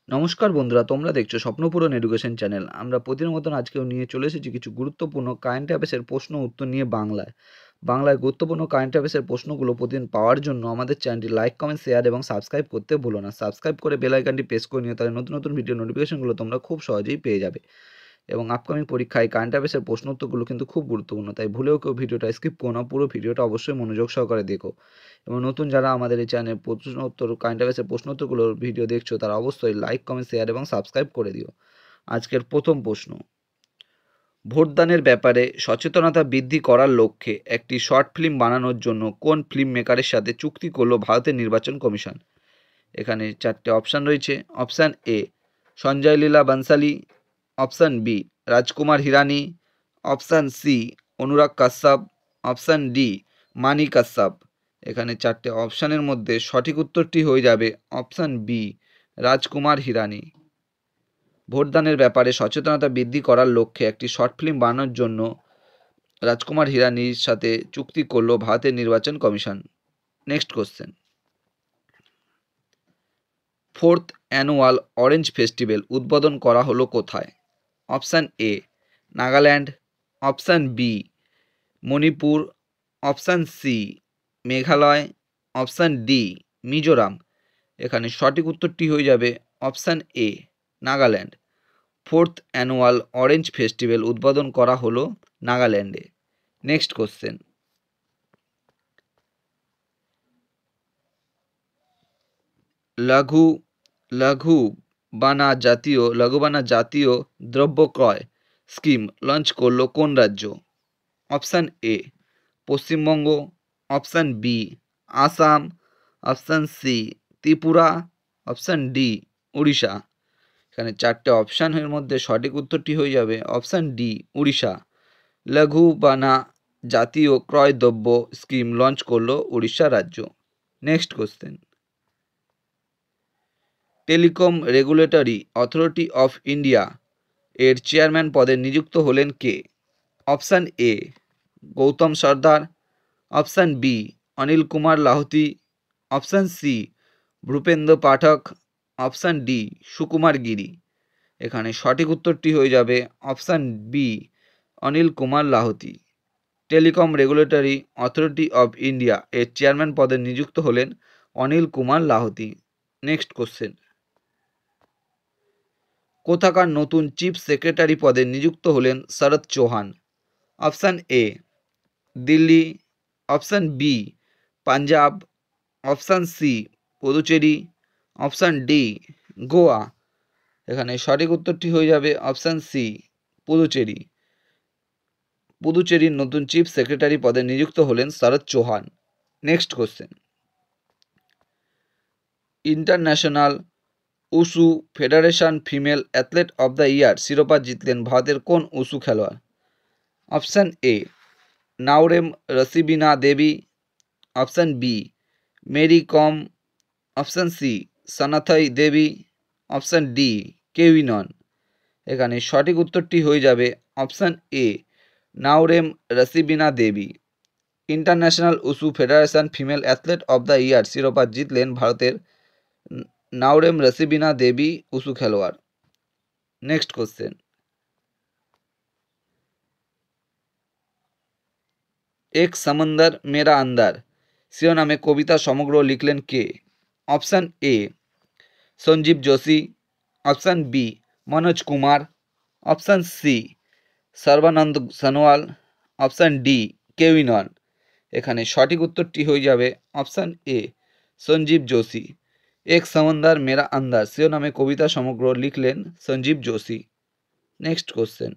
নমস্কার বন্ধুরা, তোমরা দেখছো স্বপ্নপূরণ এডুকেশন চ্যানেল। আমরা প্রতিদিনের মতন আজকেও নিয়ে চলে এসেছি কিছু গুরুত্বপূর্ণ কারেন্ট অ্যাফেয়ার্সের প্রশ্ন উত্তর নিয়ে বাংলায় গুরুত্বপূর্ণ কারেন্ট অ্যাফেয়ার্সের প্রশ্নগুলো প্রতিদিন পাওয়ার জন্য আমাদের চ্যানেলটি লাইক, কমেন্ট, শেয়ার এবং সাবস্ক্রাইব করতে ভুলো না। সাবস্ক্রাইব করে বেল আইকনটি প্রেস করে নিও, তাহলে নতুন নতুন ভিডিও নোটিফিকেশনগুলো তোমরা খুব সহজেই পেয়ে যাবে। এবং আপকামিং পরীক্ষায় কারেন্ট অ্যাফেয়ার্সের প্রশ্ন উত্তরগুলো কিন্তু খুব গুরুত্বপূর্ণ, তাই ভুলেও কেউ ভিডিওটা স্কিপ করো না, পুরো ভিডিওটা অবশ্যই মনোযোগ সহকারে দেখো। এবং নতুন যারা আমাদের এই চ্যানেল প্রশ্ন উত্তর কারেন্ট অ্যাফেয়ার্সের প্রশ্ন উত্তরগুলোর ভিডিও দেখছো, তারা অবশ্যই লাইক, কমেন্ট, শেয়ার এবং সাবস্ক্রাইব করে দিও। আজকের প্রথম প্রশ্ন, ভোটদানের ব্যাপারে সচেতনতা বৃদ্ধি করার লক্ষ্যে একটি শর্ট ফিল্ম বানানোর জন্য কোন ফিল্ম মেকারের সাথে চুক্তি করল ভারতের নির্বাচন কমিশন? এখানে চারটে অপশান রয়েছে। Option A Sanjay Leela Bhansali, option B Rajkumar Hirani, option C Anurag Kashyap, option D Mani Kashyap. এখানে চারটে অপশানের মধ্যে সঠিক উত্তরটি হয়ে যাবে অপশান বি রাজকুমার হিরানি। ভোটদানের ব্যাপারে সচেতনতা বৃদ্ধি করার লক্ষ্যে একটি শর্ট ফিল্ম বানানোর জন্য রাজকুমার হিরানির সাথে চুক্তি করল ভারতের নির্বাচন commission. Next question, fourth annual orange festival উদ্বোধন করা হলো কোথায়? Option A Nagaland, option B Manipur, option C Meghalaya, option D Mizoram. এখানে সঠিক উত্তরটি হয়ে যাবে option A Nagaland. Fourth annual orange festival উদ্বোধন করা হলো নাগাল্যান্ডে। নেক্সট কোশ্চেন, লঘু লঘুবানা জাতীয় দ্রব্য ক্রয় স্কিম লঞ্চ করলো কোন রাজ্য? Option A Paschimbanga, option B Assam, option C Tripura, option D Orissa. এখানে চারটে অপশানের মধ্যে সঠিক উত্তরটি হয়ে যাবে অপশান ডি উড়িষ্যা। লঘুবানা জাতীয় ক্রয় দ্রব্য স্কিম লঞ্চ করলো উড়িষ্যা রাজ্য। Next question, telecom regulatory authority of India এর চেয়ারম্যান পদে নিযুক্ত হলেন কে? অপশান এ গৌতম সর্দার, option B Anil Kumar Lahoti, option C Bhupendra পাঠক, অপশান ডি সুকুমার গিরি। এখানে সঠিক উত্তরটি হয়ে যাবে option B Anil Kumar Lahoti. Telecom regulatory authority of India এর চেয়ারম্যান পদে নিযুক্ত হলেন অনিল কুমার লাহোতি। নেক্সট কোশ্চেন, কোথাকার নতুন চিফ সেক্রেটারি পদে নিযুক্ত হলেন Sharad Chauhan? Option A Delhi, option B Punjab, option C Puducherry, option D Goa. এখানে সঠিক উত্তরটি হয়ে যাবে অপশান সি পুদুচেরি। পুদুচেরির নতুন চিফ সেক্রেটারি পদে নিযুক্ত হলেন Sharad Chauhan. Next question, international wushu federation female athlete of the year শিরোপা জিতলেন ভারতের কোন উশু খেলোয়াড়? Option A Naorem Roshibina Devi, option B Mary Kom, option C Sanathoi Devi, option D কেউই নন। এখানে সঠিক উত্তরটি হয়ে যাবে option A Naorem Roshibina Devi. International wushu federation female athlete of the year শিরোপা জিতলেন ভারতের নাওরেম রসিবিনা দেবী উশু খেলোয়াড়। নেক্সট কোশ্চেন, এক সমন্দর মেরা আন্দার শিরোনামে কবিতা সমগ্র লিখলেন কে? Option A Sanjeev Joshi, option B Manoj Kumar, option C Sarbananda Sonowal, option D কেউই নন। এখানে সঠিক উত্তরটি হয়ে যাবে অপশান এ সঞ্জীব যোশী। এক সমন্দর মেরা আন্দার শিরোনামে কবিতা সমগ্র লিখলেন Sanjeev Joshi. Next question,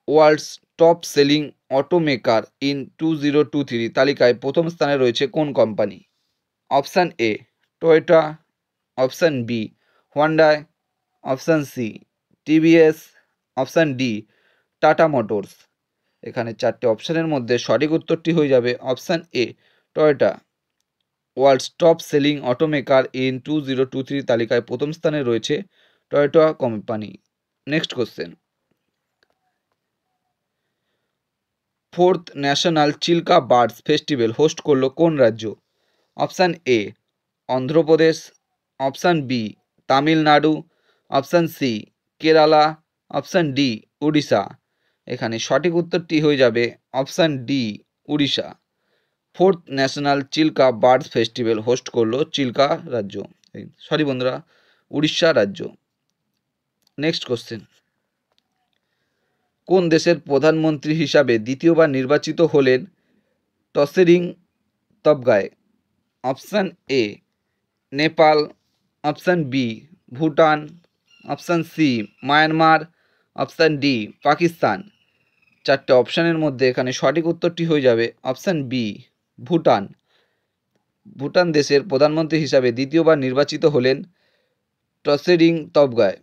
world's top selling automaker in 2023 তালিকায় প্রথম স্থানে রয়েছে কোন company? Option A Toyota, option B Hyundai, option C TVS, option D Tata Motors. এখানে চারটে অপশানের মধ্যে সঠিক উত্তরটি হয়ে যাবে option A Toyota. World's top selling automaker in 2023 তালিকায় প্রথম স্থানে রয়েছে Toyota company. Next question, fourth national Chilika birds festival host করলো কোন রাজ্য? Option A Andhra Pradesh, option B Tamil Nadu, option C Kerala, option D Orissa. এখানে সঠিক উত্তরটি হয়ে যাবে option D Orissa. Fourth national Chilika birds festival host করলো চিল্কা রাজ্য, সরি বন্ধুরা, উড়িষ্যা রাজ্য। নেক্সট কোশ্চেন, কোন দেশের প্রধানমন্ত্রী হিসাবে দ্বিতীয়বার নির্বাচিত হলেন Tshering Tobgay? Option A Nepal, option B Bhutan, option C Myanmar, option D Pakistan. চারটে অপশানের মধ্যে এখানে সঠিক উত্তরটি হয়ে যাবে অপশান বি ভুটান। ভুটান দেশের প্রধানমন্ত্রী হিসাবে দ্বিতীয়বার নির্বাচিত হলেন টসেরিং তবগায়।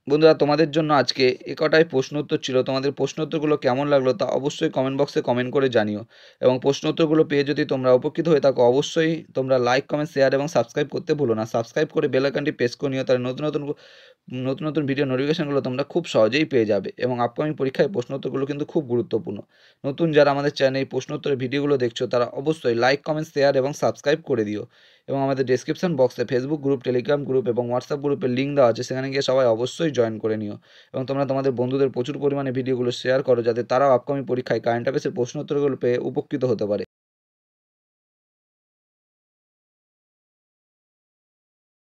বন্ধুরা, তোমাদের জন্য আজকে এ কটাই প্রশ্ন উত্তর ছিল। তোমাদের প্রশ্ন উত্তরগুলো কেমন লাগলো তা অবশ্যই কমেন্ট বক্সে কমেন্ট করে জানিও, এবং প্রশ্ন উত্তরগুলো পেয়ে যদি তোমরা উপকৃত হয়ে থাকো অবশ্যই তোমরা লাইক, কমেন্ট, শেয়ার এবং সাবস্ক্রাইব করতে ভুলো না। সাবস্ক্রাইব করে বেল আইকনটি প্রেস করে নিও, তাহলে নতুন নতুন ভিডিও নোটিফিকেশনগুলো তোমরা খুব সহজেই পেয়ে যাবে। এবং আপকামিং পরীক্ষায় প্রশ্ন উত্তরগুলো কিন্তু খুব গুরুত্বপূর্ণ। নতুন যারা আমাদের চ্যানেলে এই প্রশ্ন উত্তরের ভিডিওগুলো দেখছো তারা অবশ্যই লাইক, কমেন্ট, শেয়ার এবং সাবস্ক্রাইব করে দিও। এবং আমাদের ডেসক্রিপশন বক্সে ফেসবুক গ্রুপ, টেলিগ্রাম গ্রুপ এবং হোয়াটসঅ্যাপ গ্রুপের লিঙ্ক দেওয়া আছে, সেখানে গিয়ে সবাই অবশ্যই জয়েন করে নিও। এবং তোমরা তোমাদের বন্ধুদের প্রচুর পরিমাণে ভিডিওগুলো শেয়ার করো, যাতে তারাও আপকামিং পরীক্ষায় কারেন্ট অ্যাফেয়ার্সের প্রশ্ন উত্তরগুলো পেয়ে উপকৃত হতে পারে।